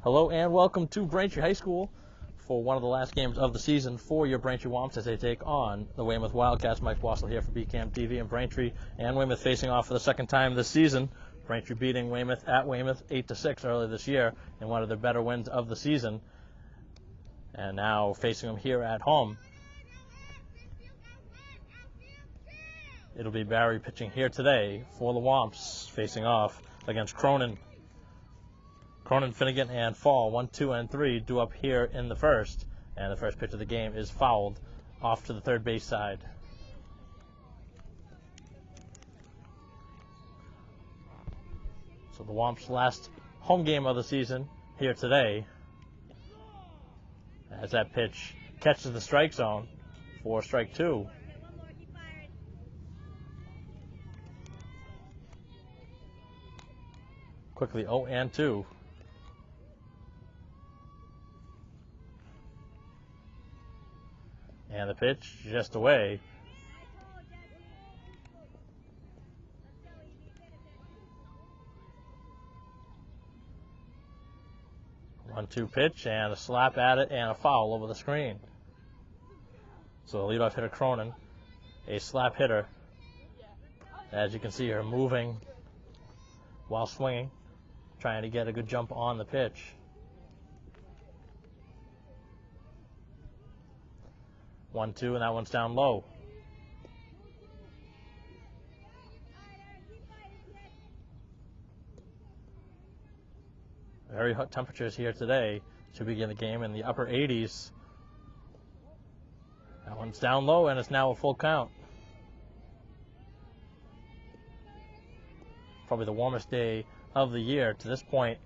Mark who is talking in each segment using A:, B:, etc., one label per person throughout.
A: Hello and welcome to Braintree High School for one of the last games of the season for your Braintree Womps as they take on the Weymouth Wildcats. Mike Wassel here for BCAM TV, and Braintree and Weymouth facing off for the second time this season. Braintree beating Weymouth at Weymouth 8-6 earlier this year in one of their better wins of the season, and now facing them here at home. It'll be Barry pitching here today for the Womps, facing off against Cronin. Cronin, Finnegan, and Fall, 1, 2, and 3, due up here in the first. And the first pitch of the game is fouled off to the third base side. So the Womps' last home game of the season here today, as that pitch catches the strike zone for strike two. Quickly 0-2. And the pitch just away. One-two pitch and a slap at it and a foul over the screen. So the leadoff hitter Cronin, a slap hitter, as you can see her moving while swinging, trying to get a good jump on the pitch. 1-2, and that one's down low. Very hot temperatures here today to begin the game in the upper 80s. That one's down low, and it's now a full count. Probably the warmest day of the year to this point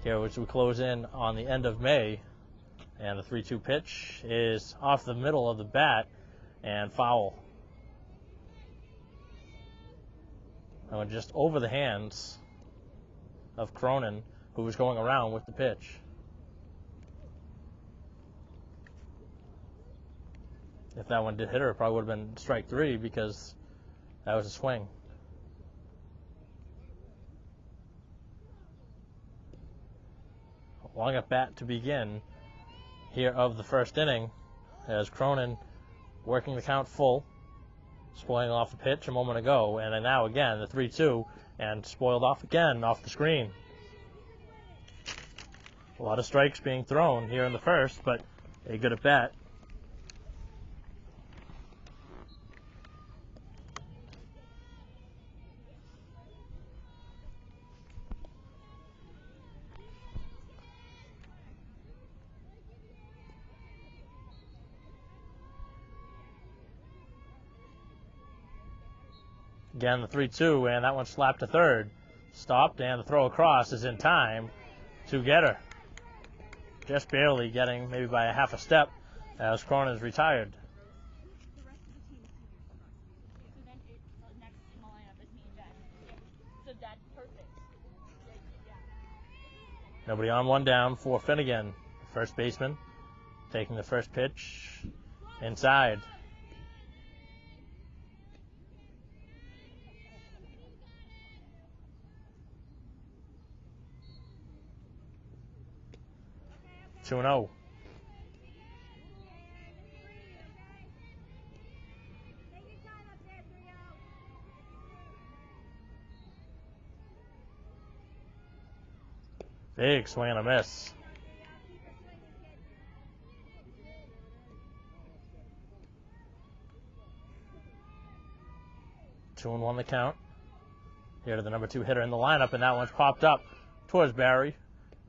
A: here, which we close in on the end of May. And the 3-2 pitch is off the middle of the bat and foul. That went just over the hands of Cronin, who was going around with the pitch. If that one did hit her, it probably would have been strike three because that was a swing. Long at bat to begin here of the first inning, as Cronin working the count full, spoiling off the pitch a moment ago, and then now again the 3-2, and spoiled off again off the screen. A lot of strikes being thrown here in the first, but a good at bat. Again, the 3-2, and that one slapped to third. Stopped, and the throw across is in time to get her. Just barely getting, maybe by a half a step, as Cronin is retired. Nobody on, one down for Finnegan. First baseman taking the first pitch inside. 2-0. Big swing and a miss. Two and one the count. Here to the number 2 hitter in the lineup, and that one's popped up towards Barry.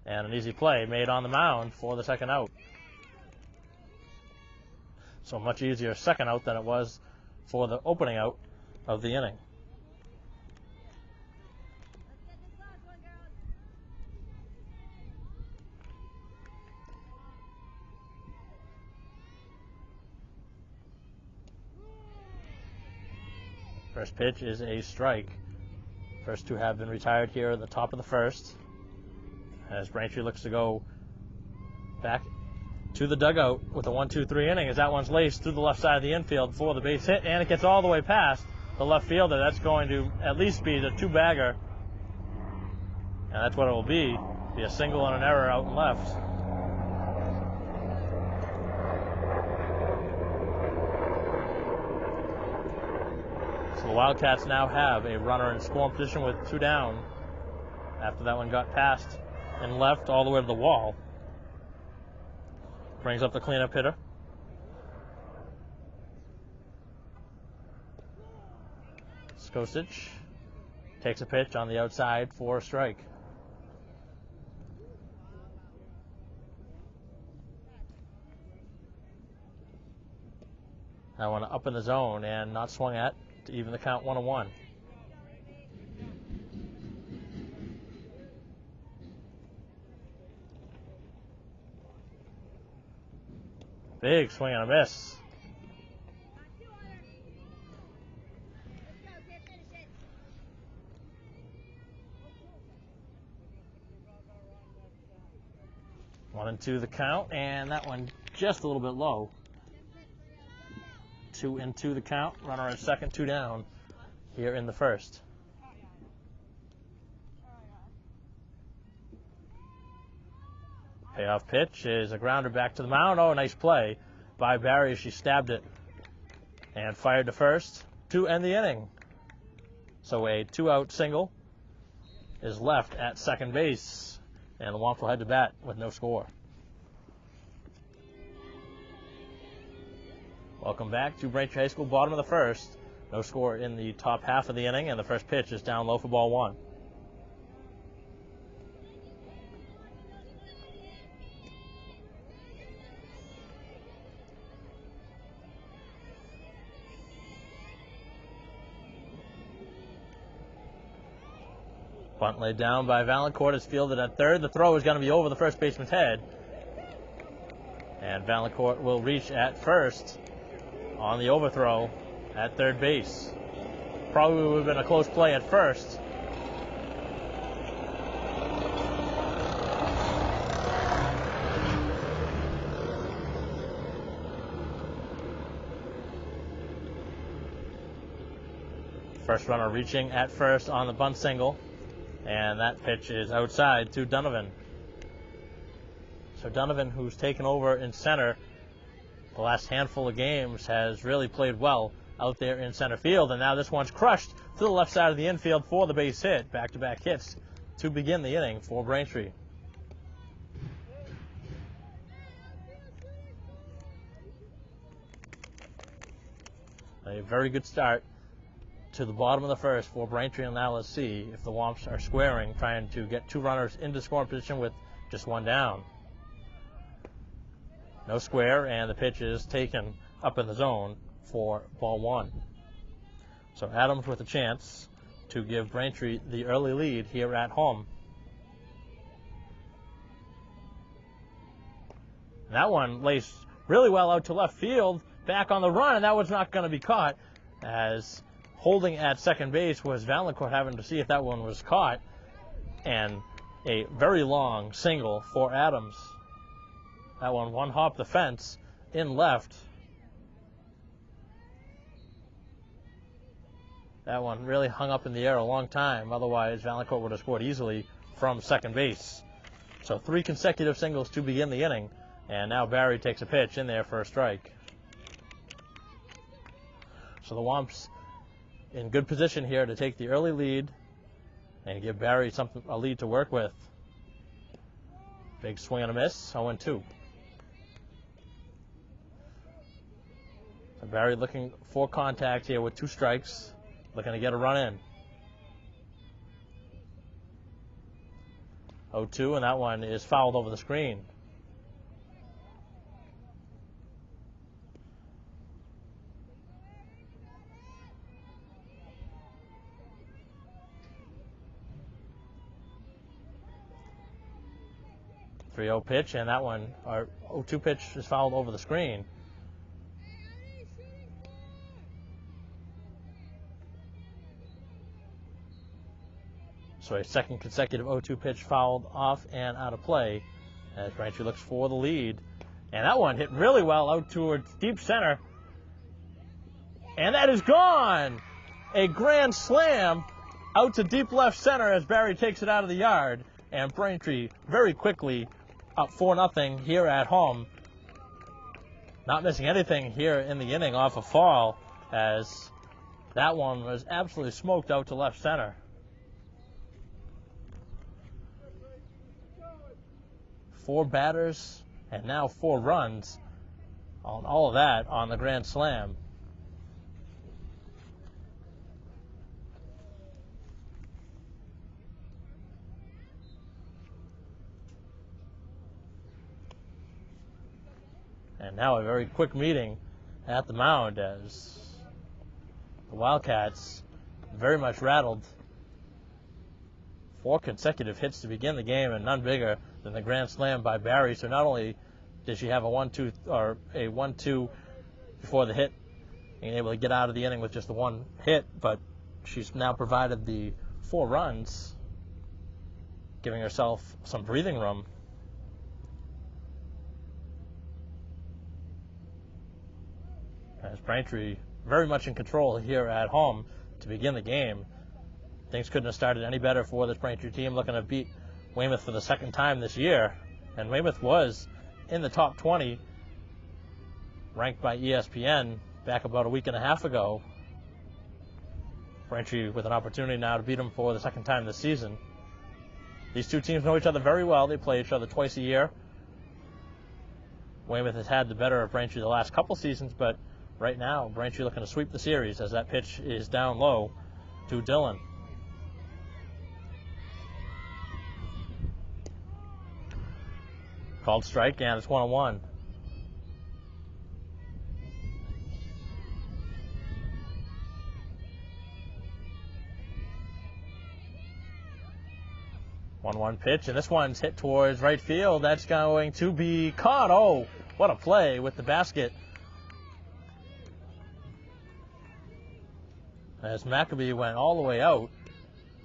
A: And an easy play made on the mound for the second out. So much easier second out than it was for the opening out of the inning. First pitch is a strike. First two have been retired here at the top of the first, as Braintree looks to go back to the dugout with a 1-2-3 inning, as that one's laced through the left side of the infield for the base hit, and it gets all the way past the left fielder. That's going to at least be the two-bagger, and that's what it will be. Be a single and an error out and left. So the Wildcats now have a runner in scoring position with 2 down after that one got passed and left all the way to the wall. Brings up the cleanup hitter. Skocic takes a pitch on the outside for a strike. That one up in the zone and not swung at to even the count 1-1. Big swing and a miss. 1-2 the count, and that one just a little bit low. 2-2 the count. Runner at second, 2 down here in the first. Payoff pitch is a grounder back to the mound. Oh, nice play by Barry. She stabbed it and fired to first to end the inning. So a 2-out single is left at second base, and the Womps will head to bat with no score. Welcome back to Braintree High School, bottom of the first. No score in the top half of the inning, and the first pitch is down low for ball 1. Bunt laid down by Valancourt is fielded at third. The throw is going to be over the first baseman's head. And Valancourt will reach at first on the overthrow at third base. Probably would have been a close play at first. First runner reaching at first on the bunt single. And that pitch is outside to Donovan. So Donovan, who's taken over in center the last handful of games, has really played well out there in center field. And now this one's crushed to the left side of the infield for the base hit. Back-to-back hits to begin the inning for Braintree. A very good start to the bottom of the first for Braintree, and now let's see if the Womps are squaring, trying to get 2 runners into scoring position with just 1 down. No square, and the pitch is taken up in the zone for ball 1. So Adams with a chance to give Braintree the early lead here at home. And that one lays really well out to left field, back on the run, and that one's not going to be caught, as holding at second base was Valancourt, having to see if that one was caught, and a very long single for Adams. That one hop the fence in left. That one really hung up in the air a long time. Otherwise, Valancourt would have scored easily from second base. So 3 consecutive singles to begin the inning, and now Barry takes a pitch in there for a strike. So the Womps in good position here to take the early lead and give Barry a lead to work with. Big swing and a miss, 0-2. So Barry looking for contact here with 2 strikes, looking to get a run in. 0-2, and that one is fouled over the screen. The 3-0 pitch, and that one, our 0-2 pitch, is fouled over the screen. So a second consecutive 0-2 pitch fouled off and out of play as Braintree looks for the lead. And that one hit really well out towards deep center. And that is gone! A grand slam out to deep left center as Barry takes it out of the yard. and Braintree very quickly up 4-0 here at home. Not missing anything here in the inning off a fall, as that one was absolutely smoked out to left center. Four batters and now 4 runs on all of that on the grand slam. And now a very quick meeting at the mound as the Wildcats very much rattled. 4 consecutive hits to begin the game, and none bigger than the grand slam by Barry. So not only did she have a 1-2 before the hit, being able to get out of the inning with just the 1 hit, but she's now provided the 4 runs, giving herself some breathing room. As Braintree very much in control here at home to begin the game. Things couldn't have started any better for this Braintree team, looking to beat Weymouth for the 2nd time this year. And Weymouth was in the top 20, ranked by ESPN back about a week and a half ago. Braintree with an opportunity now to beat them for the 2nd time this season. These two teams know each other very well. They play each other twice a year. Weymouth has had the better of Braintree the last couple seasons, but right now, Braintree looking to sweep the series as that pitch is down low to Dillon. Called strike, and it's 1-1. One pitch, and this one's hit towards right field. That's going to be caught. Oh, what a play with the basket. As Maccabee went all the way out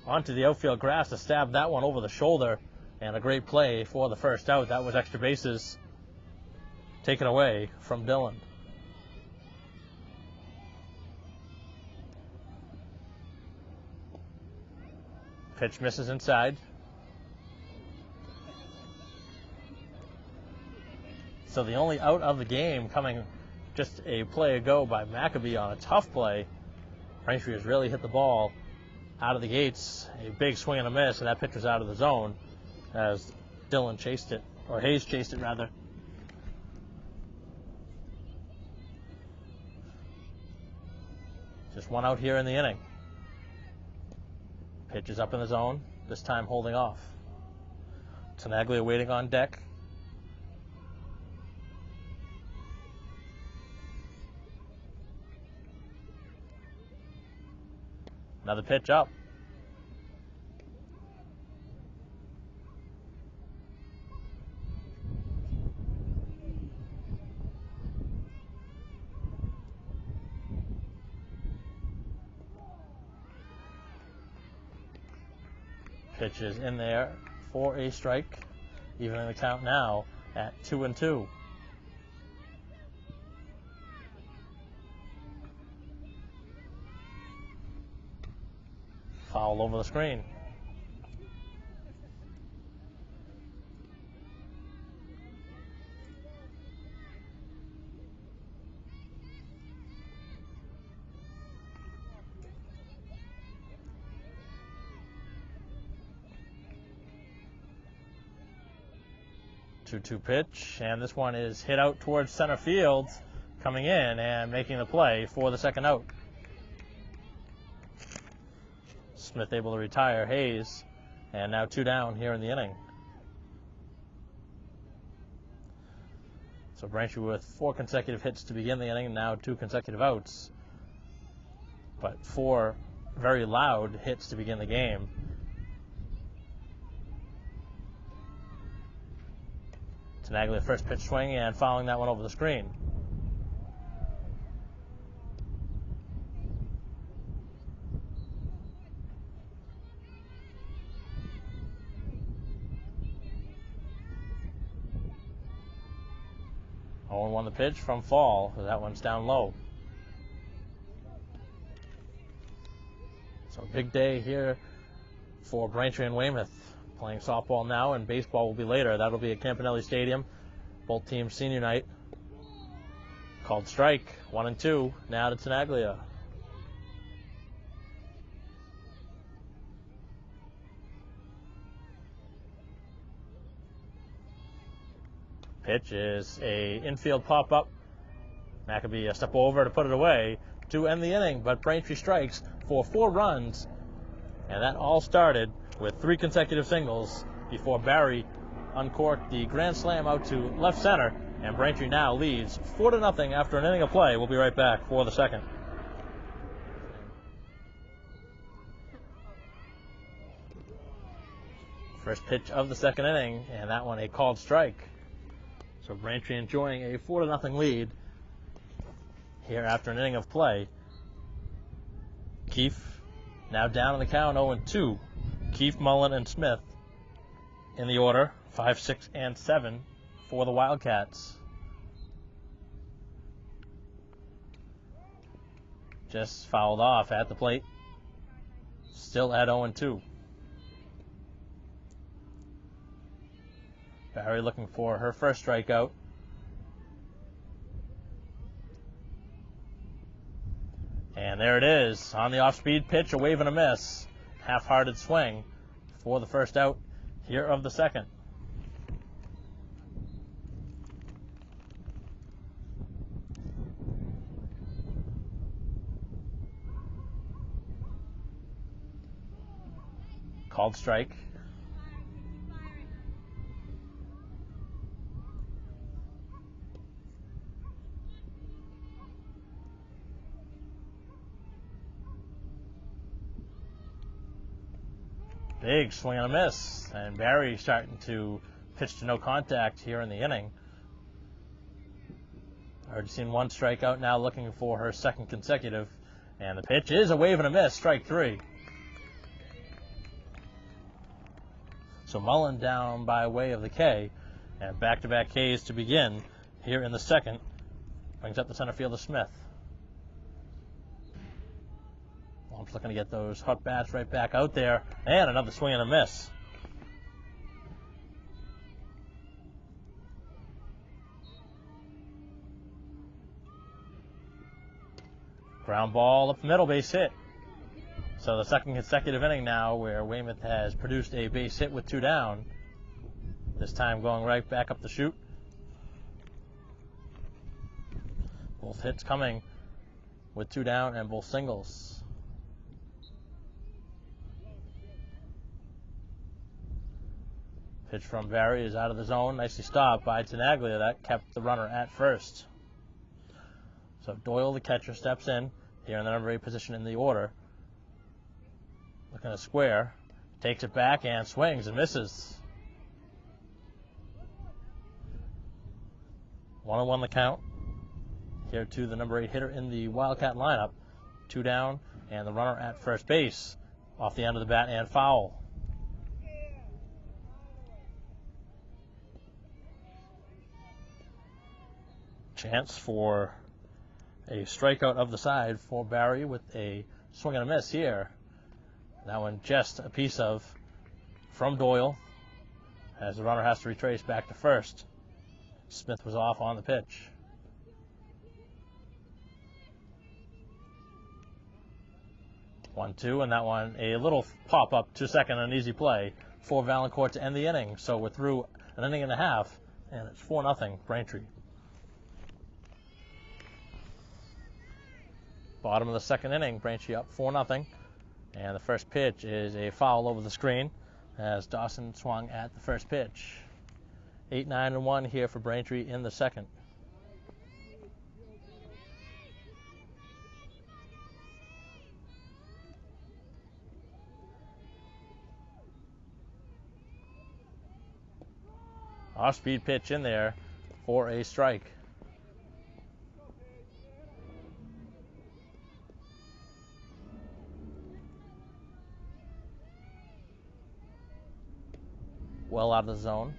A: onto the outfield grass to stab that one over the shoulder, and a great play for the first out. That was extra bases taken away from Dillon. Pitch misses inside. So the only out of the game coming just a play ago by Maccabee on a tough play. Braintree has really hit the ball out of the gates. A big swing and a miss, and that pitch was out of the zone as Dillon chased it, or Hayes chased it rather. Just one out here in the inning. Pitch is up in the zone, this time holding off. Tenaglia waiting on deck. Another pitch up. Pitch is in there for a strike, evening the count now at 2-2. Foul over the screen. Two pitch, and this one is hit out towards center field, coming in and making the play for the second out. Smith able to retire Hayes, and now 2 down here in the inning. So Braintree with 4 consecutive hits to begin the inning, and now 2 consecutive outs. But 4 very loud hits to begin the game. Tenaglia first pitch swing and fouling that one over the screen. Oh, 1 the pitch from Fall. That one's down low. So a big day here for Braintree and Weymouth. Playing softball now, and baseball will be later. That'll be at Campanelli Stadium. Both teams senior night. Called strike, 1-2. Now to Tenaglia. Pitch is a infield pop-up. That could be a step over to put it away to end the inning, but Braintree strikes for 4 runs, and that all started with 3 consecutive singles before Barry uncorked the grand slam out to left center, and Braintree now leads 4-0 after an inning of play. We'll be right back for the second. First pitch of the second inning, and that one a called strike. So Braintree enjoying a 4-0 lead here after an inning of play. Keefe now down in the count, 0-2. Keefe, Mullen, and Smith in the order, 5, 6, and 7 for the Wildcats. Just fouled off at the plate. Still at 0-2. Barry looking for her first strikeout. And there it is, on the off-speed pitch, a wave and a miss. Half-hearted swing for the first out here of the second. Called strike. Big swing and a miss, and Barry starting to pitch to no contact here in the inning. Already seen 1 strikeout, now looking for her second consecutive, and the pitch is a wave and a miss, strike 3. So Mullen down by way of the K, and back-to-back Ks to begin here in the second. Brings up the center fielder Smith. Lom's looking to get those hot bats right back out there. And another swing and a miss. Ground ball up the middle, base hit. So the second consecutive inning now where Weymouth has produced a base hit with 2 down. This time going right back up the chute. Both hits coming with 2 down and both singles. Pitch from Barry is out of the zone. Nicely stopped by Tenaglia. That kept the runner at first. So Doyle, the catcher, steps in here in the number 8 position in the order. Looking to square. Takes it back and swings and misses. 1-1 the count. Here to the number 8 hitter in the Wildcat lineup. 2 down and the runner at first base. Off the end of the bat and foul. Chance for a strikeout of the side for Barry with a swing and a miss here. That one just a piece of from Doyle as the runner has to retrace back to first. Smith was off on the pitch. One-two, and that one a little pop-up to second, an easy play for Valancourt to end the inning. So we're through an inning and a half, and it's 4-0 Braintree. Bottom of the second inning, Braintree up 4-0. And the first pitch is a foul over the screen as Dawson swung at the first pitch. 8-9-1 here for Braintree in the second. Off-speed pitch in there for a strike. Well out of the zone.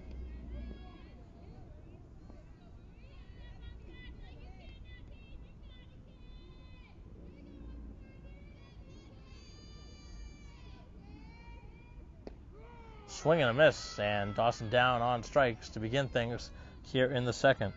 A: Swing and a miss, and Dawson down on strikes to begin things here in the second.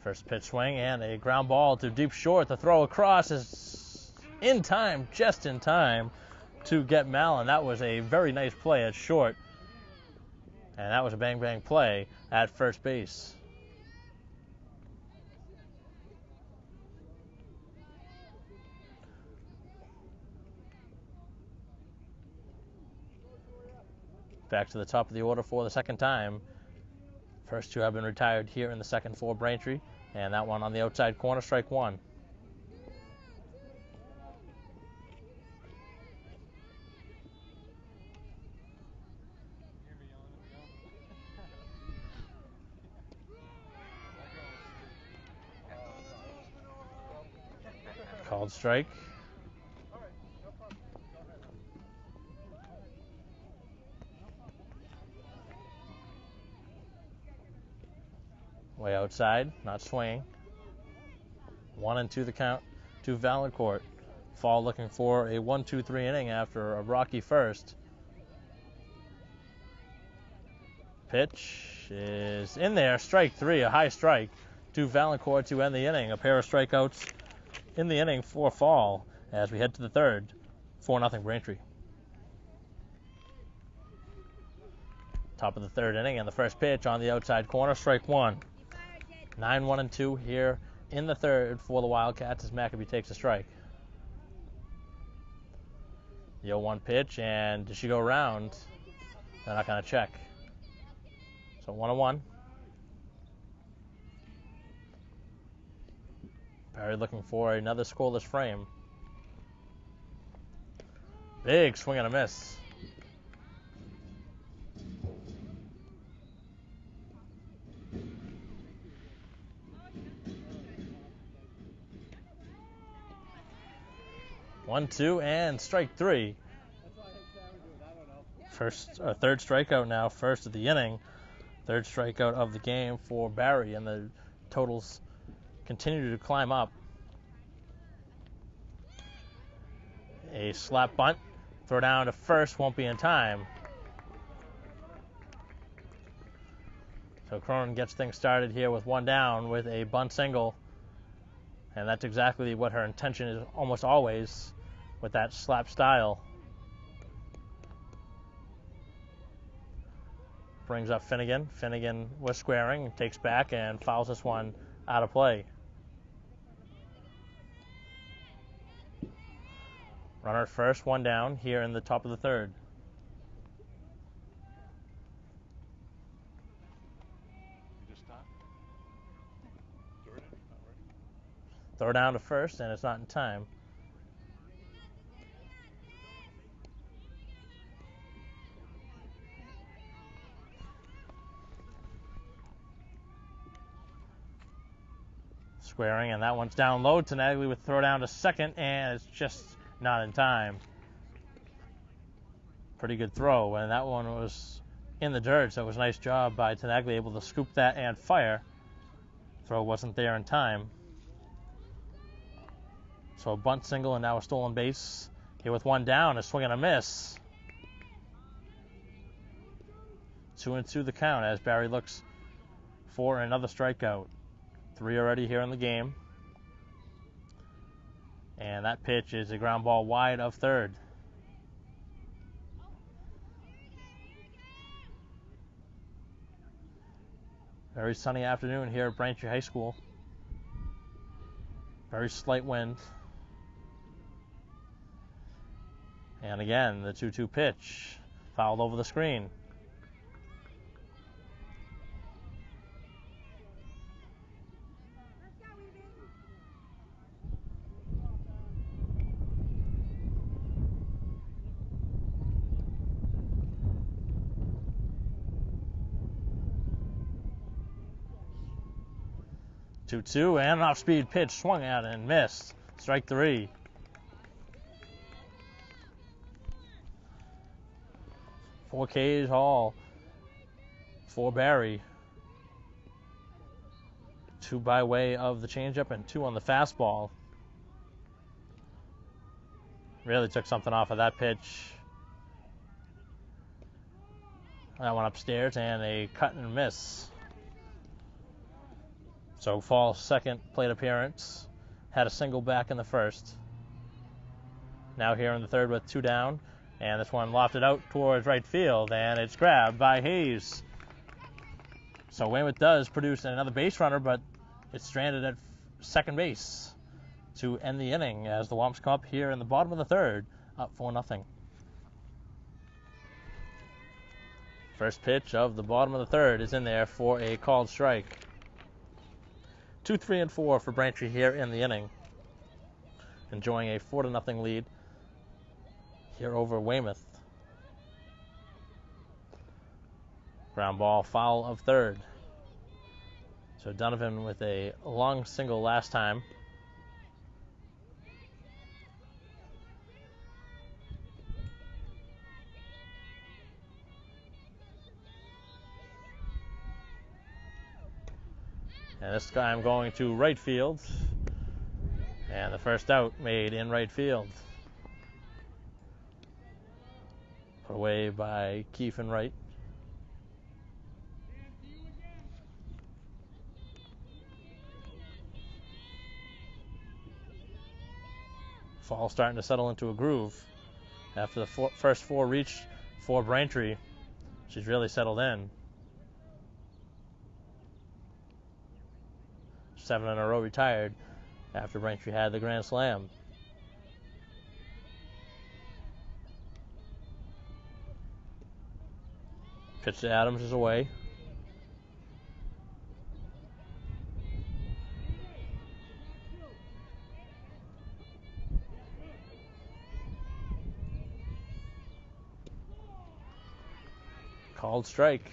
A: First pitch swing and a ground ball to deep short. The throw across is in time, just in time to get Mallon. That was a very nice play at short. And that was a bang-bang play at first base. Back to the top of the order for the second time. First two have been retired here in the second for Braintree. And that one on the outside corner, strike one. Called strike. Way outside, not swinging. 1-2 the count to Valancourt. Fall looking for a 1-2-3 inning after a rocky first. Pitch is in there, strike three, a high strike to Valancourt to end the inning. A pair of strikeouts in the inning for Fall as we head to the third. 4-0 Braintree. Top of the third inning and the first pitch on the outside corner, strike one. 9-1-2 here in the third for the Wildcats as McAbee takes a strike. The 0-1 pitch, and does she go around? They're not going to check. So 1-1. Perry looking for another scoreless frame. Big swing and a miss. One, two, and strike three. Third strikeout now, first of the inning. Third strikeout of the game for Barry, and the totals continue to climb up. A slap bunt, throw down to first, won't be in time. So Cronin gets things started here with one down with a bunt single. And that's exactly what her intention is almost always with that slap style. Brings up Finnegan. Finnegan was squaring, takes back and fouls this one out of play. Runner at first, one down here in the top of the third. Throw down to first, and it's not in time. Squaring, and that one's down low. Tenaglia with throw down to second, and it's just not in time. Pretty good throw, and that one was in the dirt, so it was a nice job by Tenaglia, able to scoop that and fire. Throw wasn't there in time. So a bunt single and now a stolen base. Here with one down, a swing and a miss. 2-2 the count as Barry looks for another strikeout. 3 already here in the game. And that pitch is a ground ball wide of third. Very sunny afternoon here at Braintree High School. Very slight wind. And again, the 2-2 pitch, fouled over the screen. Two and an off-speed pitch swung out and missed. Strike three. Four Ks all for Barry. 2 by way of the changeup and 2 on the fastball. Really took something off of that pitch. That one upstairs and a cut and miss. So Fall's second plate appearance. Had a single back in the first. Now here in the third with 2 down. And this one lofted out towards right field, and it's grabbed by Hayes. So Weymouth does produce another base runner, but it's stranded at second base to end the inning as the Womps come up here in the bottom of the third, up 4-0. First pitch of the bottom of the third is in there for a called strike. 2, 3, and 4 for Braintree here in the inning. Enjoying a 4-0 lead here over Weymouth. Ground ball foul of third. So Donovan with a long single last time. And this time going to right field. And the first out made in right field. Put away by Keefe and Wright. Fall starting to settle into a groove. After the first 4 reached for Braintree, she's really settled in. 7 in a row retired after Braintree had the grand slam. Pitch to Adams is away. Called strike.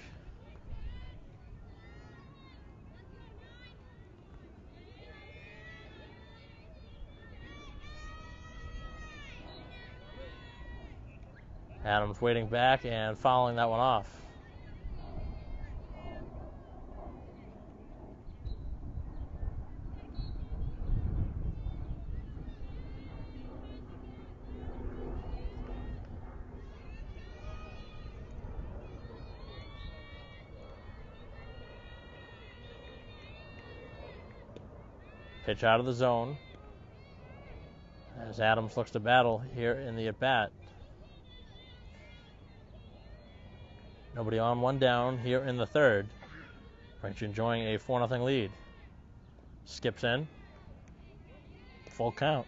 A: Adams waiting back and fouling that one off. Pitch out of the zone as Adams looks to battle here in the at-bat. Nobody on, 1 down here in the third. Braintree enjoying a 4-0 lead. Skips in. Full count.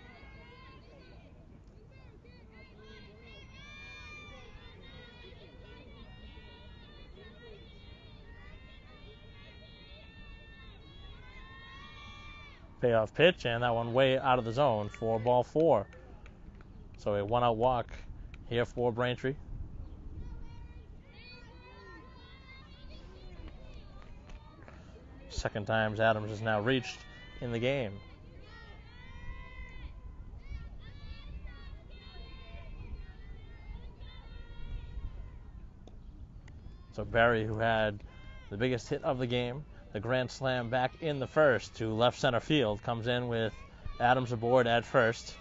A: Payoff pitch, and that one way out of the zone for ball 4. So a 1-out walk here for Braintree. Second time Adams has now reached in the game. So Barry, who had the biggest hit of the game, the grand slam back in the first to left center field, comes in with Adams aboard at first.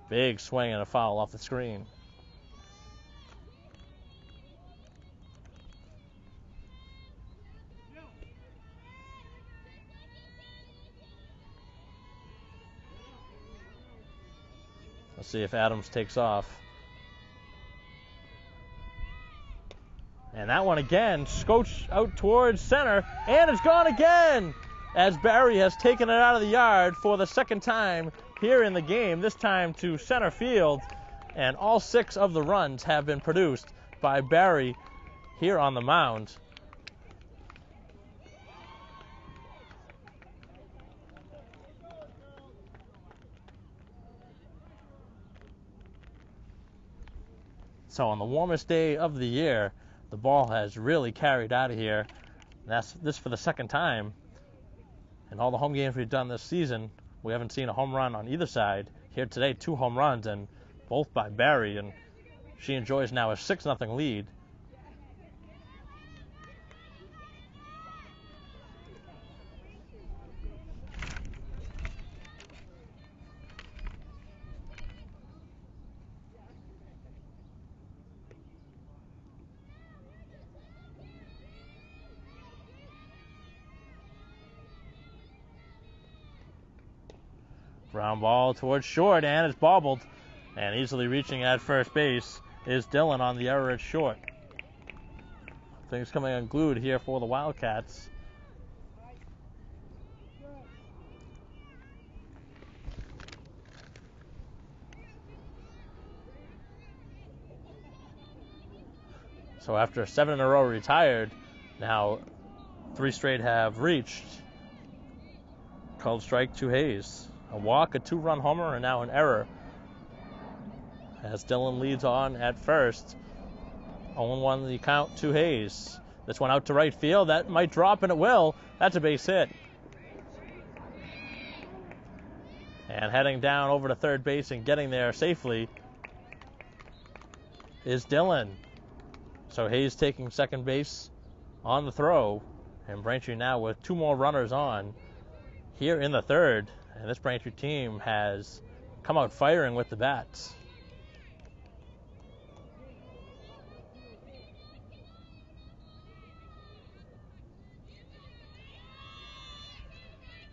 A: Big swing and a foul off the screen. Let's see if Adams takes off. And that one again, scoots out towards center, and it's gone again, as Barry has taken it out of the yard for the second time here in the game, this time to center field, and all 6 of the runs have been produced by Barry here on the mound. So on the warmest day of the year, the ball has really carried out of here. That's this for the second time. In all the home games we've done this season, we haven't seen a home run on either side. Here today, 2 home runs, and both by Barry, and she enjoys now a 6-0 lead. Ground ball towards short, and it's bobbled. And easily reaching at first base is Dillon on the error at short. Things coming unglued here for the Wildcats. So after 7 in a row retired, now 3 straight have reached. Called strike to Hayes. A walk, a 2-run homer, and now an error. As Dillon leads on at first. 0-1 the count to Hayes. This one out to right field. That might drop, and it will. That's a base hit. And heading down over to third base and getting there safely is Dillon. So Hayes taking second base on the throw. And Braintree now with 2 more runners on here in the third. And this Braintree team has come out firing with the bats.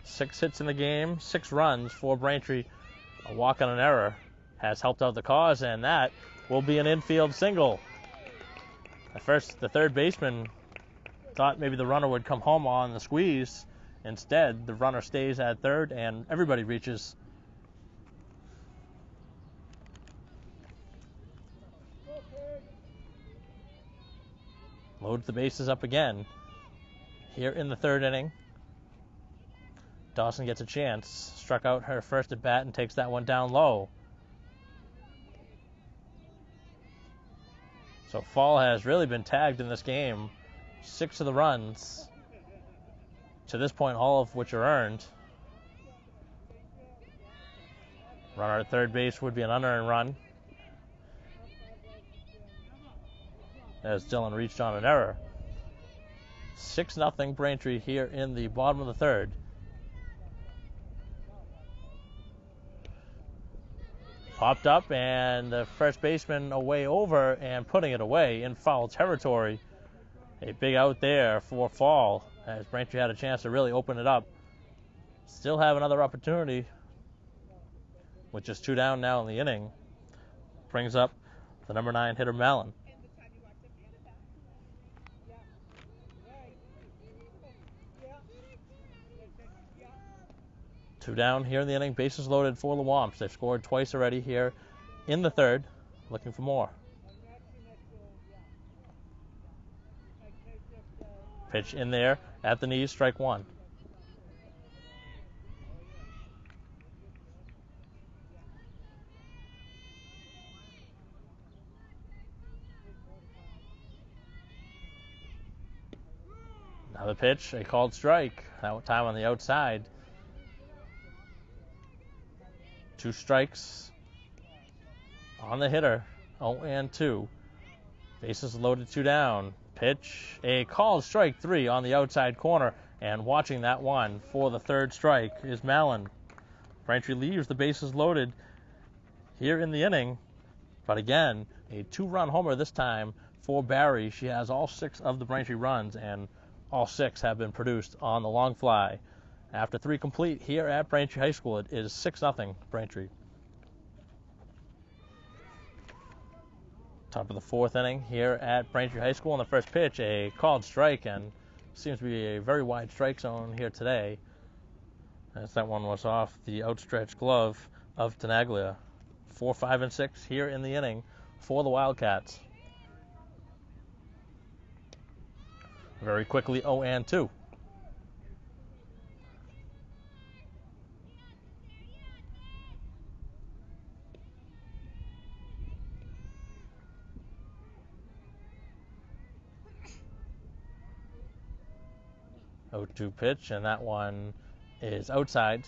A: Six hits in the game, 6 runs for Braintree. A walk on an error has helped out the cause, and that will be an infield single. At first, the third baseman thought maybe the runner would come home on the squeeze. Instead, the runner stays at third, and everybody reaches. Loads the bases up again here in the third inning. Dawson gets a chance. Struck out her first at bat and takes that one down low. So Fall has really been tagged in this game. 6 of the runs, to this point, all of which are earned. Runner at third base would be an unearned run, as Dillon reached on an error. 6-0 Braintree here in the bottom of the third. Popped up, and the first baseman away over and putting it away in foul territory. A big out there for Fall, as Braintree had a chance to really open it up. Still have another opportunity with just 2 down now in the inning. Brings up the number 9 hitter, Mallon. Two down here in the inning, bases loaded for the Womps. They've scored twice already here in the third, looking for more. Pitch in there at the knees, strike 1. Now the pitch, a called strike, that time on the outside. 2 strikes on the hitter, 0-2. Bases loaded, 2 down. Pitch, a called strike 3 on the outside corner, and watching that one for the third strike is Mallon. Braintree leaves the bases loaded here in the inning, but again, a 2-run homer this time for Barry. She has all 6 of the Braintree runs, and all 6 have been produced on the long fly. After 3 complete here at Braintree High School, it is 6-0 Braintree. Top of the 4th inning here at Braintree High School. On the first pitch, a called strike, and seems to be a very wide strike zone here today, as that one was off the outstretched glove of Tenaglia. 4, 5, and 6 here in the inning for the Wildcats. Very quickly, 0-2. O2 pitch, and that one is outside.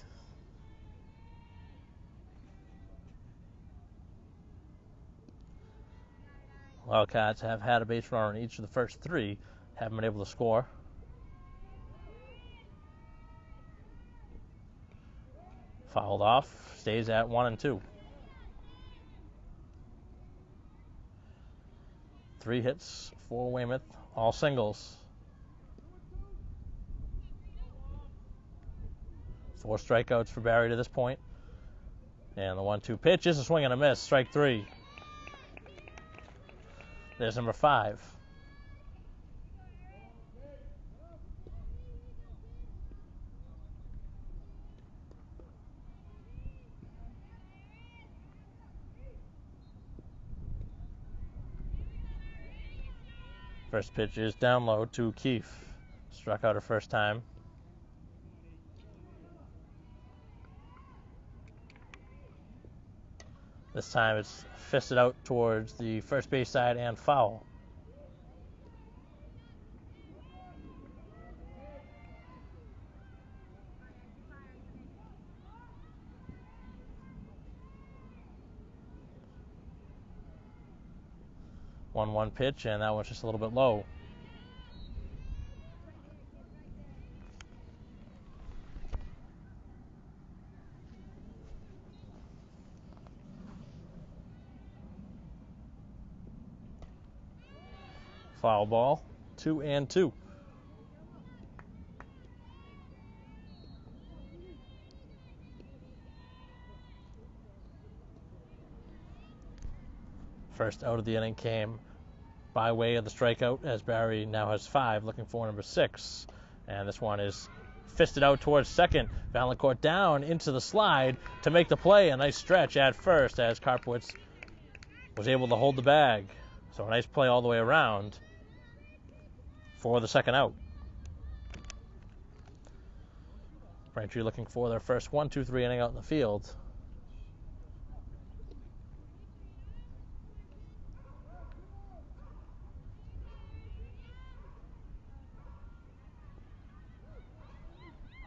A: Wildcats have had a base runner in each of the first 3, haven't been able to score. Fouled off, stays at 1-2. 3 hits for Weymouth, all singles. 4 strikeouts for Barry to this point. And the 1-2 pitch is a swing and a miss. Strike 3. There's number 5. First pitch is down low to Keefe. Struck out her first time. This time it's fisted out towards the first base side and foul. One pitch, and that one's just a little bit low. Foul ball, 2-2. First out of the inning came by way of the strikeout, as Barry now has 5, looking for number 6. And this one is fisted out towards second. Valancourt down into the slide to make the play. A nice stretch at first as Karpowitz was able to hold the bag. So a nice play all the way around for the second out. Braintree looking for their first 1-2-3 inning out in the field.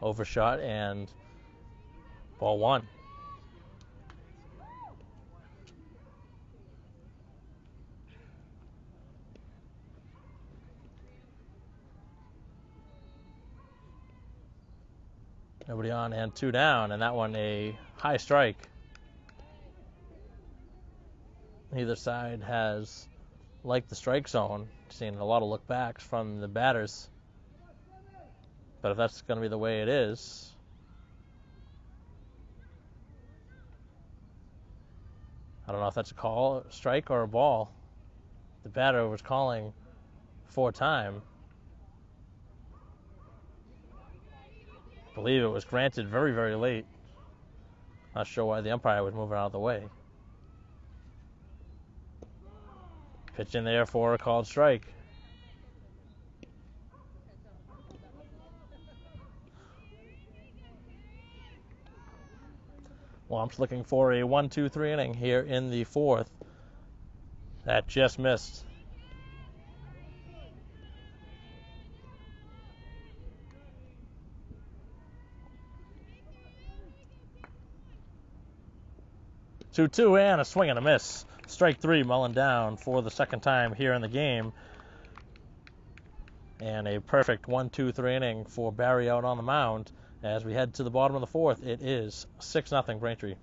A: Overshot and ball 1. Nobody on and 2 down, and that one a high strike. Neither side has liked the strike zone. Seen a lot of look backs from the batters. But if that's going to be the way it is, I don't know if that's a call, strike, or a ball. The batter was calling for time. I believe it was granted very, very late. Not sure why the umpire was moving out of the way. Pitch in there for a called strike. Womps looking for a 1-2-3 inning here in the 4th. That just missed. Two and a swing and a miss. Strike 3, Mullen down for the second time here in the game. And a perfect 1-2-3 inning for Barry out on the mound. As we head to the bottom of the 4th, it is 6-0 Braintree.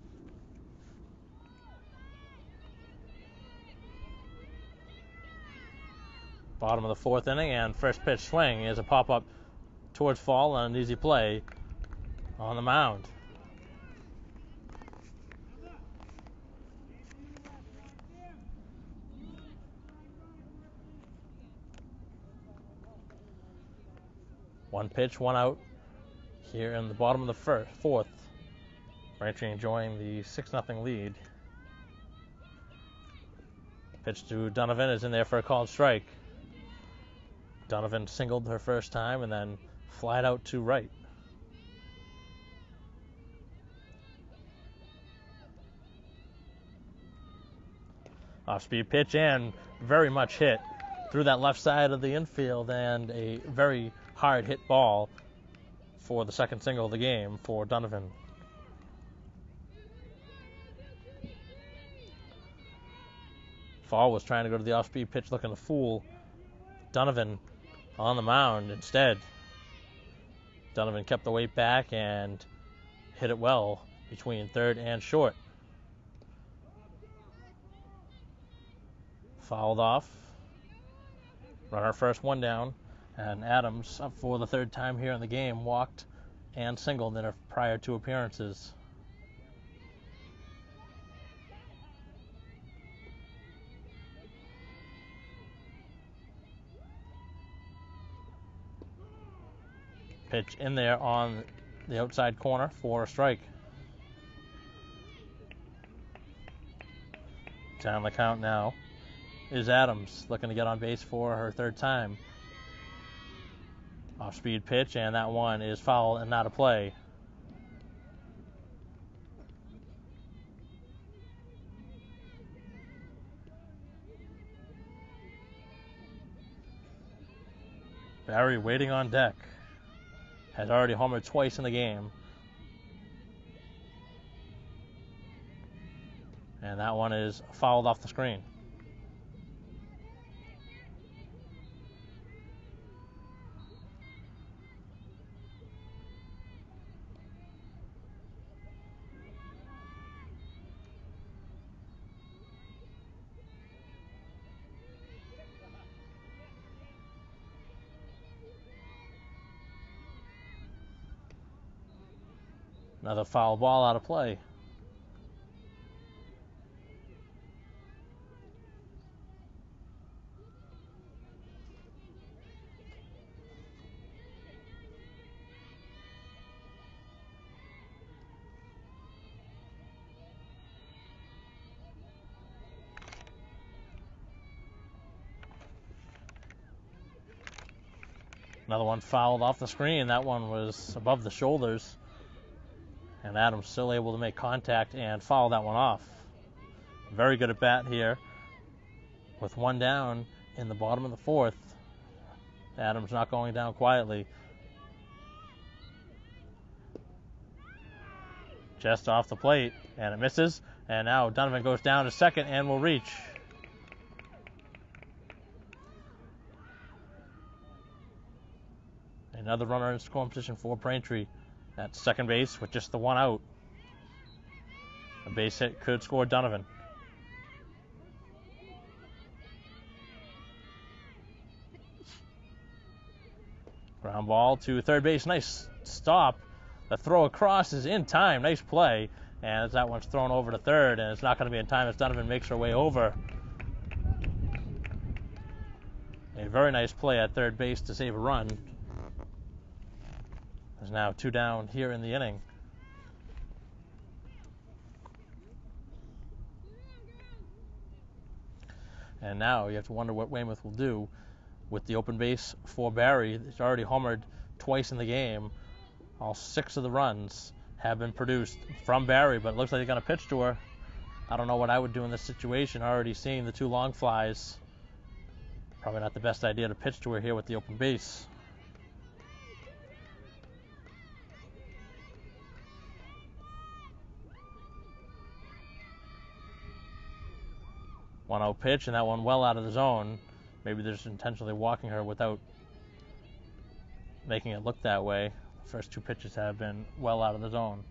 A: Bottom of the 4th inning, and first pitch swing is a pop-up towards Fall and an easy play on the mound. One pitch, one out here in the bottom of the 4th. Braintree enjoying the 6-0 lead. Pitch to Donovan is in there for a called strike. Donovan singled her first time and then flied out to right. Off-speed pitch and very much hit through that left side of the infield, and a very hard hit ball for the second single of the game for Donovan. Fall was trying to go to the off-speed pitch looking to fool Donovan on the mound instead. Donovan kept the weight back and hit it well between third and short. Fouled off. Runner first, one down. And Adams, up for the third time here in the game, walked and singled in her prior 2 appearances. Pitch in there on the outside corner for a strike. Down the count now is Adams, looking to get on base for her third time. Off-speed pitch, and that one is foul and not a play. Barry waiting on deck. Has already homered twice in the game. And that one is fouled off the screen. Another foul ball out of play. Another one fouled off the screen. That one was above the shoulders. And Adams still able to make contact and foul that one off. Very good at bat here. With one down in the bottom of the fourth. Adams not going down quietly. Just off the plate, and it misses. And now Donovan goes down to second and will reach. Another runner in scoring position for Braintree at second base with just the one out. A base hit could score Donovan. Ground ball to third base. Nice stop. The throw across is in time. Nice play. And as that one's thrown over to third, and it's not going to be in time as Donovan makes her way over. A very nice play at third base to save a run. There's now two down here in the inning. And now you have to wonder what Weymouth will do with the open base for Barry. He's already homered twice in the game. All 6 of the runs have been produced from Barry, but it looks like they're going to pitch to her. I don't know what I would do in this situation. Already seeing the 2 long flies. Probably not the best idea to pitch to her here with the open base. One out pitch, and that one well out of the zone. Maybe they're just intentionally walking her without making it look that way. The first 2 pitches have been well out of the zone.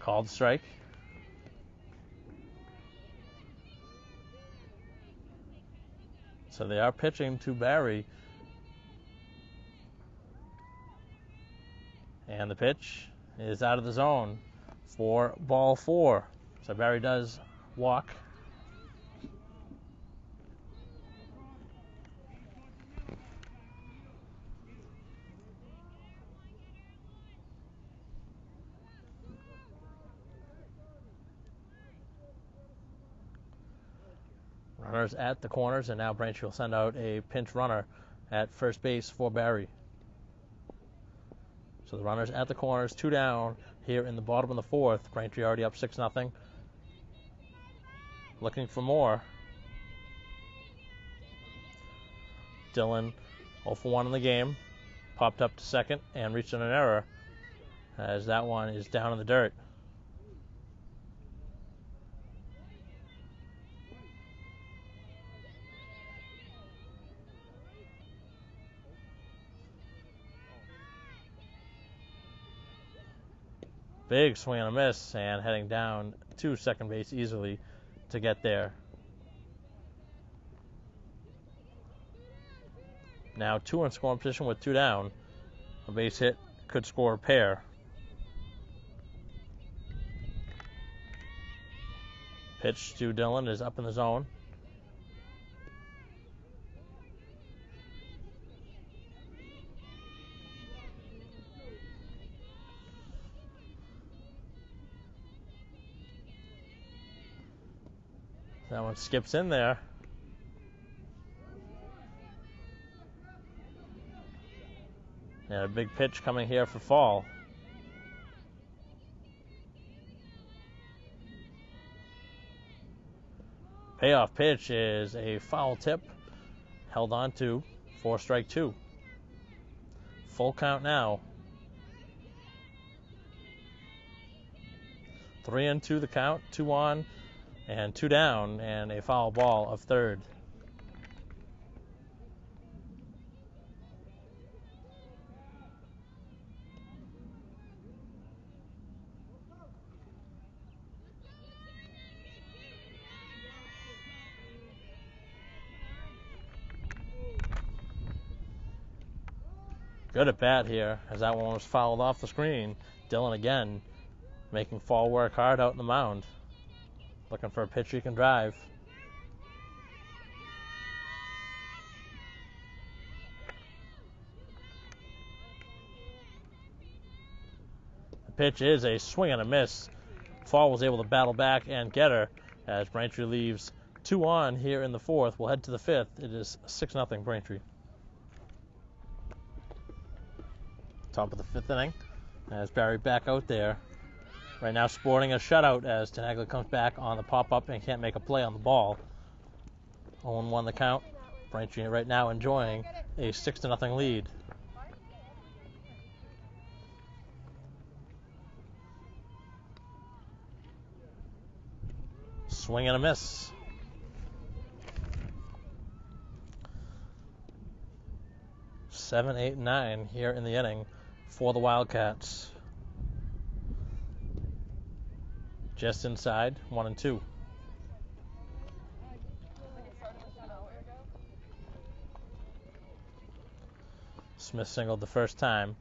A: Called strike. So they are pitching to Barry. And the pitch is out of the zone for ball 4. So Barry does walk. Runners at the corners, and now Braintree will send out a pinch runner at first base for Barry. So the runners at the corners, 2 down here in the bottom of the 4th. Braintree already up 6-0. Looking for more. Dillon 0 for 1 in the game. Popped up to second and reached on an error as that one is down in the dirt. Big swing and a miss, and heading down to second base easily to get there. Now 2 in scoring position with 2 down. A base hit could score a pair. Pitch to Dylan is up in the zone. That one skips in there. And a big pitch coming here for Fall. Payoff pitch is a foul tip, held on to for strike 2. Full count now. 3-2 the count, 2 on and 2 down, and a foul ball of third. Good at bat here, as that one was fouled off the screen. Dylan again making Fall work hard out in the mound. Looking for a pitch he can drive. The pitch is a swing and a miss. Fall was able to battle back and get her as Braintree leaves 2 on here in the 4th. We'll head to the 5th. It is 6-0 Braintree. Top of the 5th inning as Barry back out there. Right now sporting a shutout as Tenaglia comes back on the pop-up and can't make a play on the ball. 0-1 the count. Braintree right now enjoying a 6-0 lead. Swing and a miss. Seven, 8, 9 here in the inning for the Wildcats. Just inside, 1-2. Smith singled the first time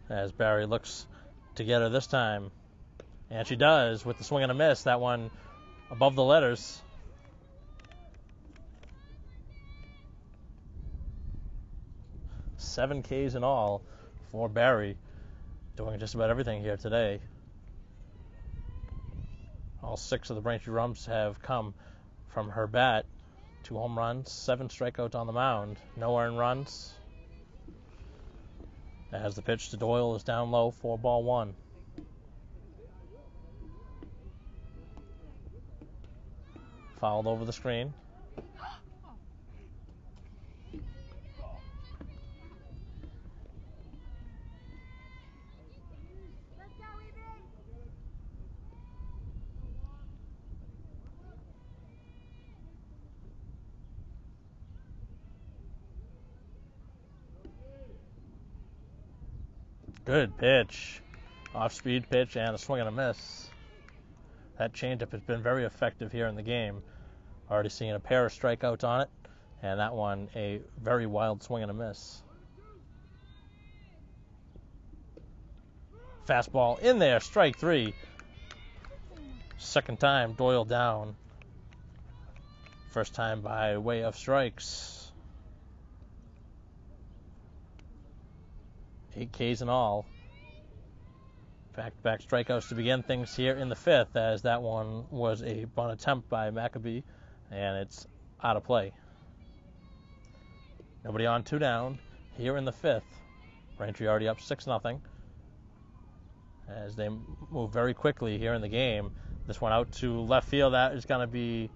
A: as Barry looks to get her this time. And she does with the swing and a miss. That one above the letters. Seven Ks in all for Barry, doing just about everything here today. All 6 of the Braintree runs have come from her bat. 2 home runs, 7 strikeouts on the mound, no earned runs. As the pitch to Doyle is down low for ball 1. Fouled over the screen. Good pitch. Off-speed pitch and a swing and a miss. That changeup has been very effective here in the game. Already seeing a pair of strikeouts on it, and that one a very wild swing and a miss. Fastball in there, strike 3. Second time, Doyle down. First time by way of strikes. 8 Ks in all. Back-to-back strikeouts to begin things here in the 5th, as that one was a bunt attempt by Maccabee, and it's out of play. Nobody on, 2 down here in the 5th. Braintree already up 6-0 as they move very quickly here in the game. This one out to left field. That is going to be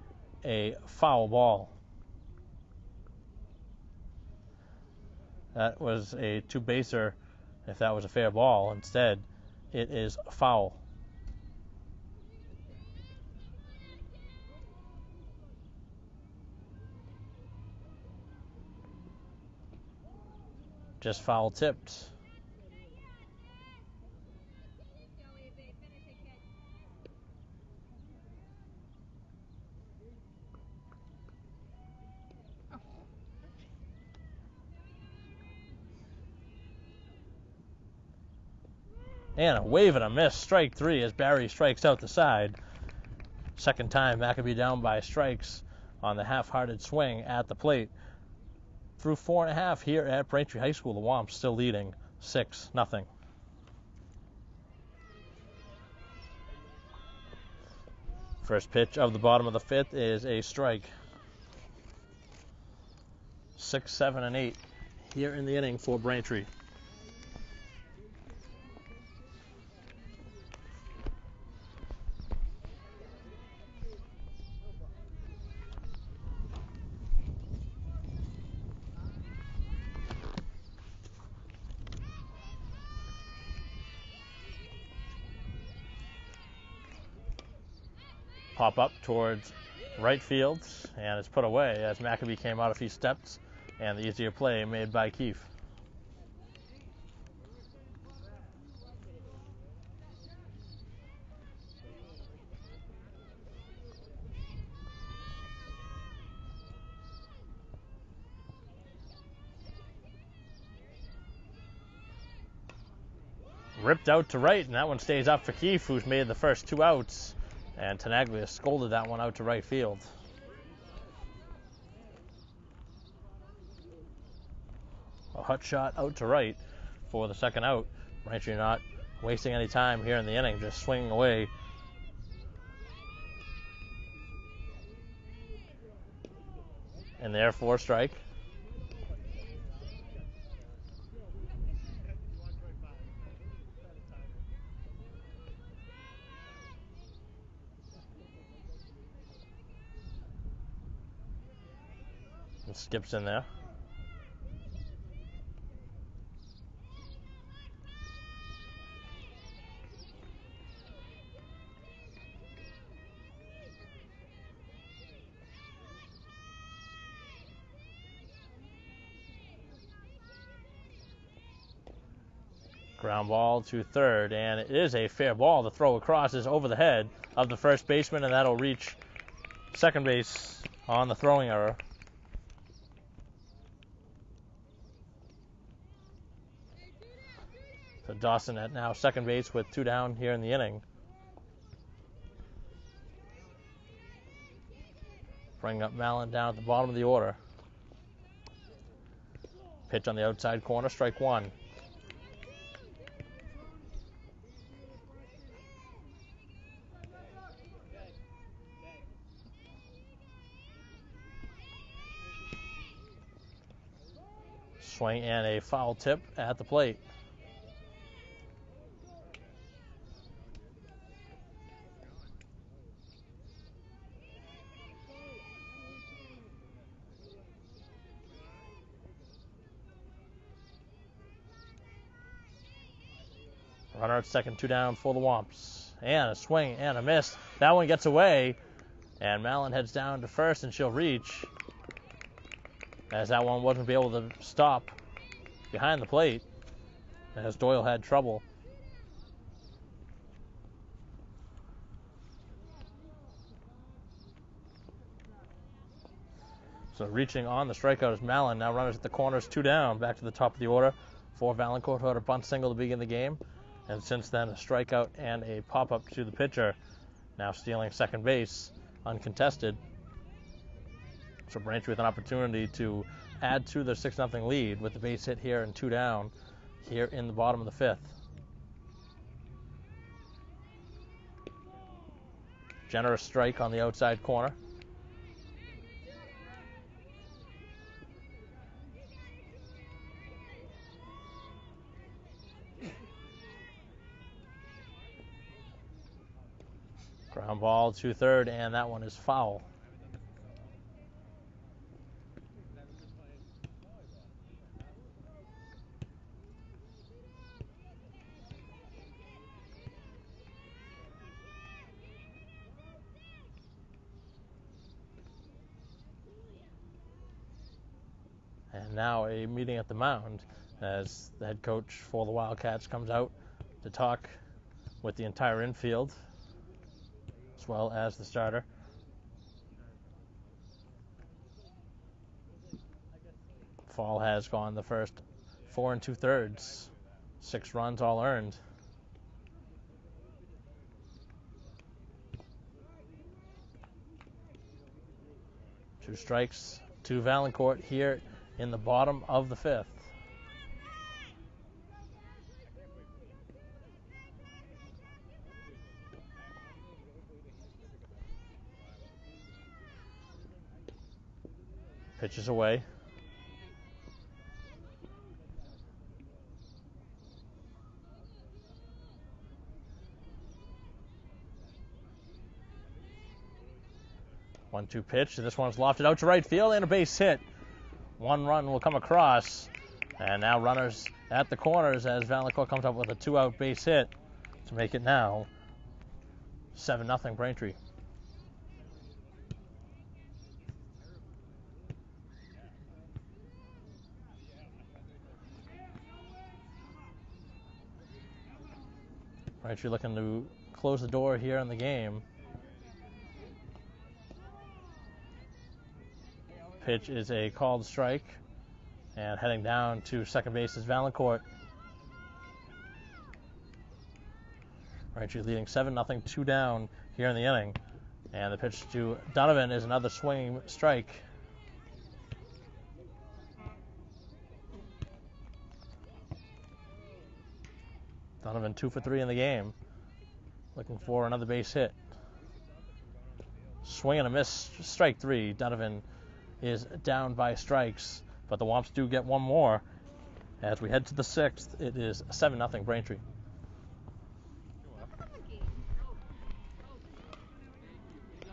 A: a foul ball. That was a 2-baser if that was a fair ball. Instead, it is foul. Just foul tipped. And a wave and a miss. Strike three as Barry strikes out the side. Second time Maccabee down by strikes on the half-hearted swing at the plate. Through 4.5 here at Braintree High School, the Womps still leading 6-0. First pitch of the bottom of the fifth is a strike. 6, 7, and 8 here in the inning for Braintree. Pop up towards right field, and it's put away as Maccabee came out a few steps, and the easier play made by Keefe. Ripped out to right, and that one stays up for Keefe, who's made the first 2 outs. And Tenaglia scolded that one out to right field. A hut shot out to right for the second out. Braintree not wasting any time here in the inning, just swinging away. And there for a strike. And skips in there. Ground ball to third, and it is a fair ball. The throw across is over the head of the first baseman, and that'll reach second base on the throwing error. So Dawson at now second base with 2 down here in the inning. Bring up Mallon down at the bottom of the order. Pitch on the outside corner, strike one. Swing and a foul tip at the plate. Runner at second, 2 down for the Womps. And a swing and a miss. That one gets away, and Mallon heads down to first, and she'll reach, as that one wasn't be able to stop behind the plate, as Doyle had trouble. So reaching on the strikeout is Mallon. Now runners at the corners, 2 down, back to the top of the order for Valancourt, who had a bunt single to begin the game. And since then, a strikeout and a pop-up to the pitcher, now stealing second base, uncontested. So Braintree with an opportunity to add to their 6-0 lead with the base hit here and 2 down here in the bottom of the fifth. Generous strike on the outside corner. Ground ball to third, and that one is foul. And now a meeting at the mound as the head coach for the Wildcats comes out to talk with the entire infield, as well as the starter. Fall has gone the first 4 2/3, 6 runs all earned. 2 strikes to Valancourt here in the bottom of the 5th. Pitches away. One-two pitch. This one's lofted out to right field and a base hit. 1 run will come across. And now runners at the corners as Valancourt comes up with a 2-out base hit to make it now 7-0 Braintree. Braintree looking to close the door here in the game. Pitch is a called strike, and heading down to second base is Valancourt. Braintree leading 7-0, 2 down here in the inning. And the pitch to Donovan is another swinging strike. Donovan 2 for 3 in the game. Looking for another base hit. Swing and a miss, strike 3. Donovan is down by strikes, but the Womps do get one more. As we head to the 6th, it is 7-0 Braintree.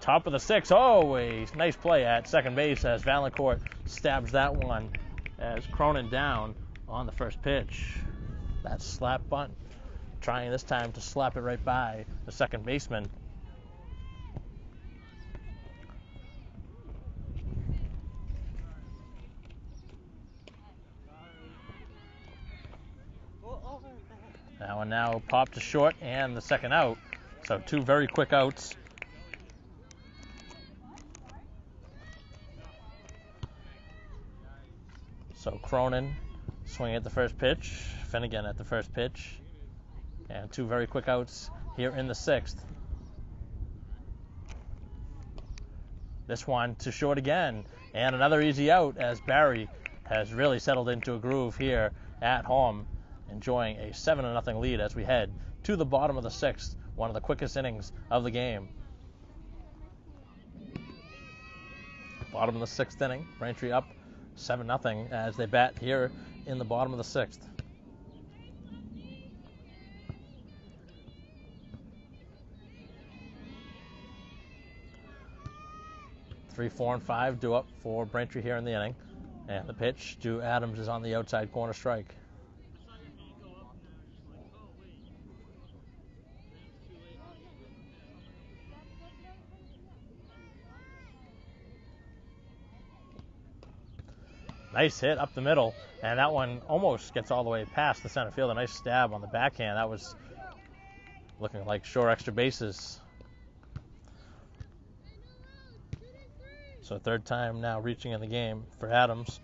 A: Top of the 6th. Oh, a nice play at second base as Valancourt stabs that one as Cronin down on the first pitch. That slap bunt, trying this time to slap it right by the second baseman. That one now popped to short and the second out. So 2 very quick outs. So Cronin swinging at the first pitch, Finnegan at the first pitch, and 2 very quick outs here in the 6th. This one to short again, and another easy out as Barry has really settled into a groove here at home, enjoying a 7-0 lead as we head to the bottom of the 6th, one of the quickest innings of the game. Bottom of the 6th inning, Braintree up 7-0 as they bat here in the bottom of the 6th. Three, 4, and 5 due up for Braintree here in the inning. And the pitch to Adams is on the outside corner strike. Nice hit up the middle, and that one almost gets all the way past the center field. A nice stab on the backhand. That was looking like sure extra bases. So 3rd time now reaching in the game for Adams.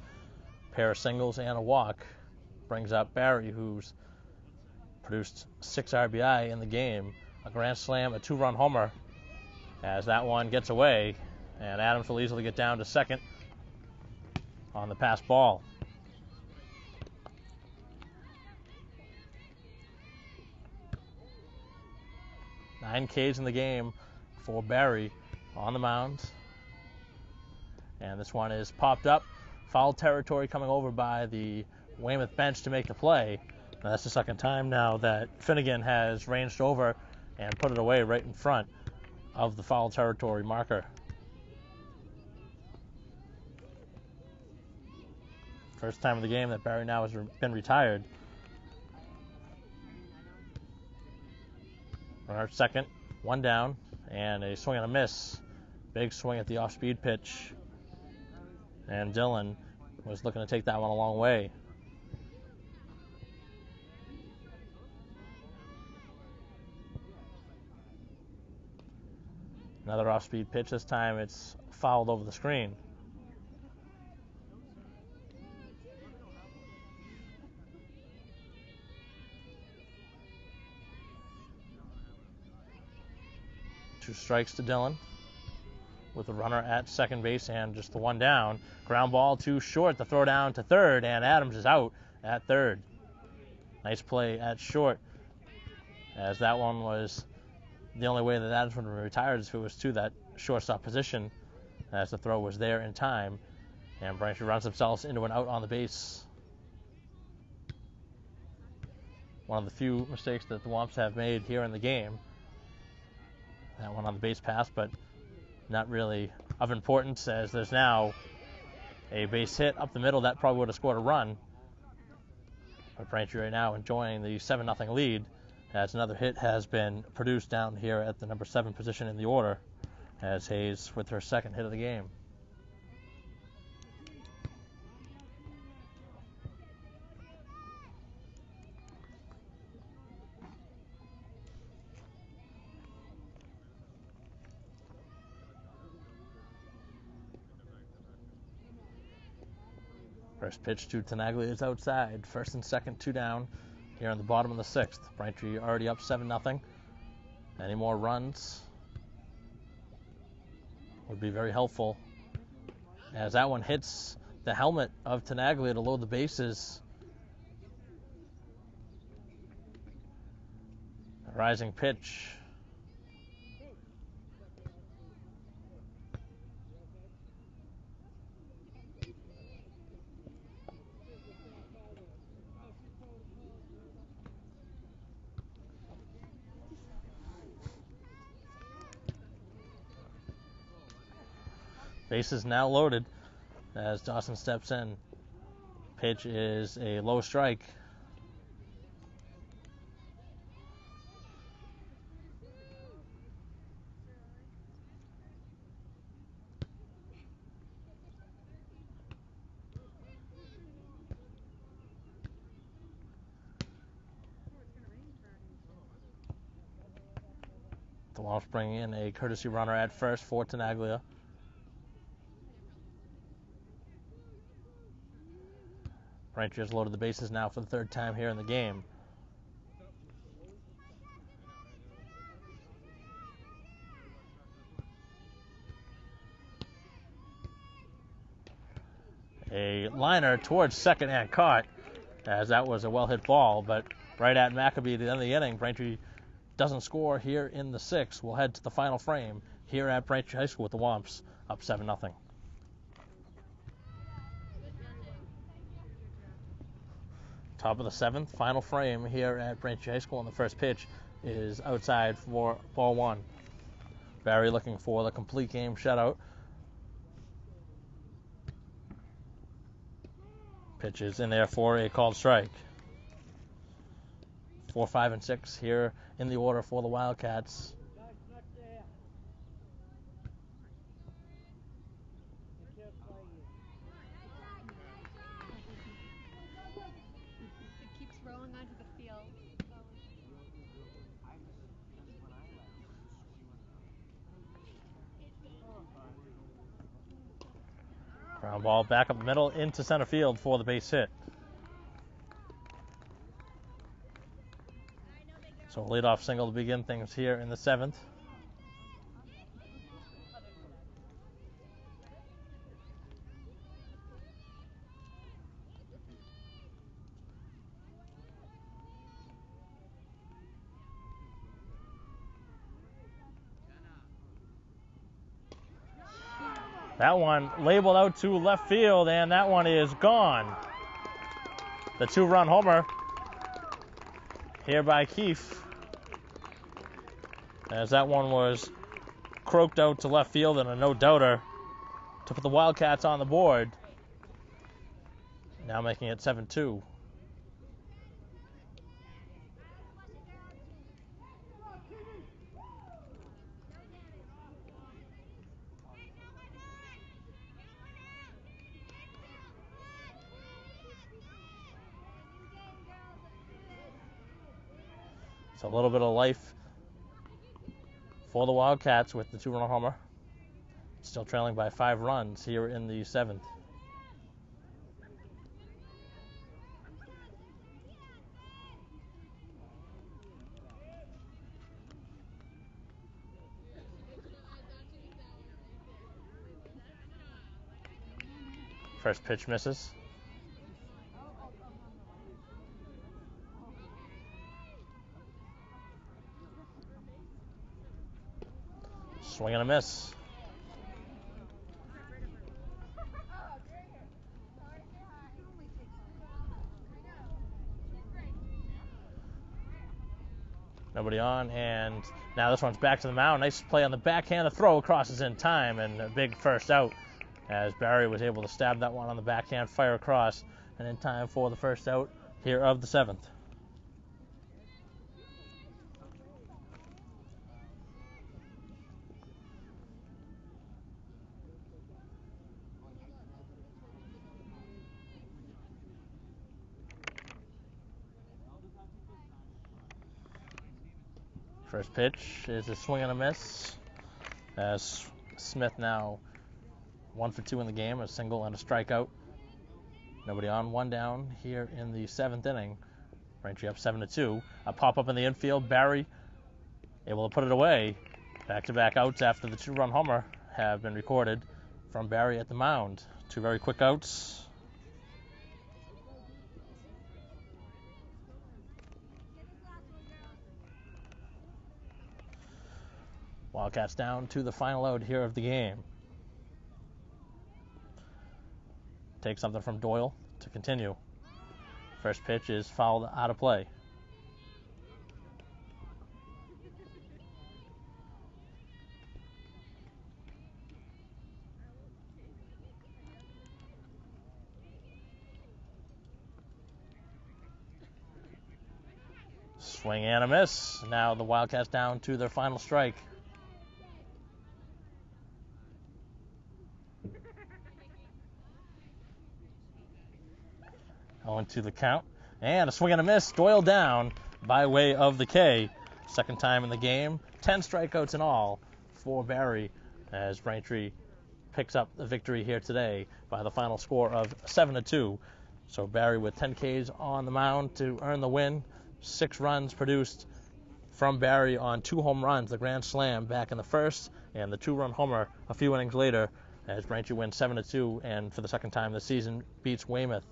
A: Pair of singles and a walk brings up Barry, who's produced 6 RBI in the game. A grand slam, a 2-run homer as that one gets away, and Adams will easily get down to second on the pass ball. Nine Ks in the game for Barry on the mound. And this one is popped up. Foul territory coming over by the Weymouth bench to make the play. Now that's the 2nd time now that Finnegan has ranged over and put it away right in front of the foul territory marker. First time of the game that Barry now has been retired. Runner at second, 1 down, and a swing and a miss. Big swing at the off-speed pitch. And Dillon was looking to take that one a long way. Another off-speed pitch. This time it's fouled over the screen. Two strikes to Dillon. with the runner at second base and just the one down. Ground ball too short, the throw down to third, and Adams is out at third. Nice play at short, as that one was the only way that Adams would have retired is if it was to that shortstop position, as the throw was there in time. And Braintree runs themselves into an out on the base. One of the few mistakes that the Womps have made here in the game. That one on the base pass, but not really of importance, as there's now a base hit up the middle that probably would have scored a run. But Braintree right now enjoying the 7-0 lead, as another hit has been produced down here at the number 7 position in the order, as Hayes with her second hit of the game. First pitch to Tenaglia is outside. First and second, 2 down here on the bottom of the 6th. Braintree already up 7-0. Any more runs would be very helpful, as that one hits the helmet of Tenaglia to load the bases. A rising pitch. Bases now loaded as Dawson steps in. Pitch is a low strike. The Wolves bring in a courtesy runner at first for Tenaglia. Braintree has loaded the bases now for the 3rd time here in the game. A liner towards second and caught, as that was a well-hit ball, but right at Maccabee at the end of the inning. Braintree doesn't score here in the 6th. We'll head to the final frame here at Braintree High School with the Womps up 7-0. Top of the 7th, final frame here at Braintree High School, and the first pitch is outside for ball 1. Barry looking for the complete game shutout. Pitch is in there for a called strike. 4, 5, and 6 here in the order for the Wildcats. Ground ball back up the middle into center field for the base hit. So a leadoff single to begin things here in the 7th. That one labeled out to left field, and that one is gone. The 2-run homer here by Keefe, as that one was croaked out to left field and a no-doubter to put the Wildcats on the board. Now making it 7-2. A little bit of life for the Wildcats with the 2-run homer. Still trailing by 5 runs here in the 7th. First pitch misses. Swing and a miss. Nobody on, and now this one's back to the mound. Nice play on the backhand. The throw crosses in time, and a big first out as Barry was able to stab that one on the backhand, fire across, and in time for the first out here of the 7th. First pitch is a swing and a miss as Smith now 1 for 2 in the game, a single and a strikeout. Nobody on, 1 down here in the 7th inning. Braintree up 7-2. A pop-up in the infield. Barry able to put it away. Back-to-back outs after the 2-run homer have been recorded from Barry at the mound. 2 very quick outs. Wildcats down to the final out here of the game. Take something from Doyle to continue. First pitch is fouled out of play. Swing and a miss. Now the Wildcats down to their final strike. On to the count, and a swing and a miss. Doyle down by way of the K. Second time in the game. 10 strikeouts in all for Barry as Braintree picks up the victory here today by the final score of 7-2. So Barry with 10 Ks on the mound to earn the win. 6 runs produced from Barry on 2 home runs, the grand slam back in the first, and the 2-run homer a few innings later as Braintree wins 7-2, and for the second time this season beats Weymouth.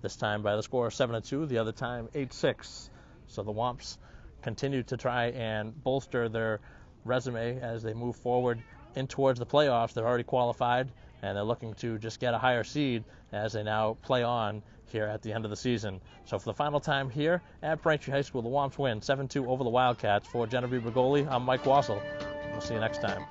A: This time by the score of 7-2, the other time 8-6. So the Womps continue to try and bolster their resume as they move forward in towards the playoffs. They're already qualified, and they're looking to just get a higher seed as they now play on here at the end of the season. So for the final time here at Braintree High School, the Womps win 7-2 over the Wildcats. For Genevieve Bergoli, I'm Mike Wassel. We'll see you next time.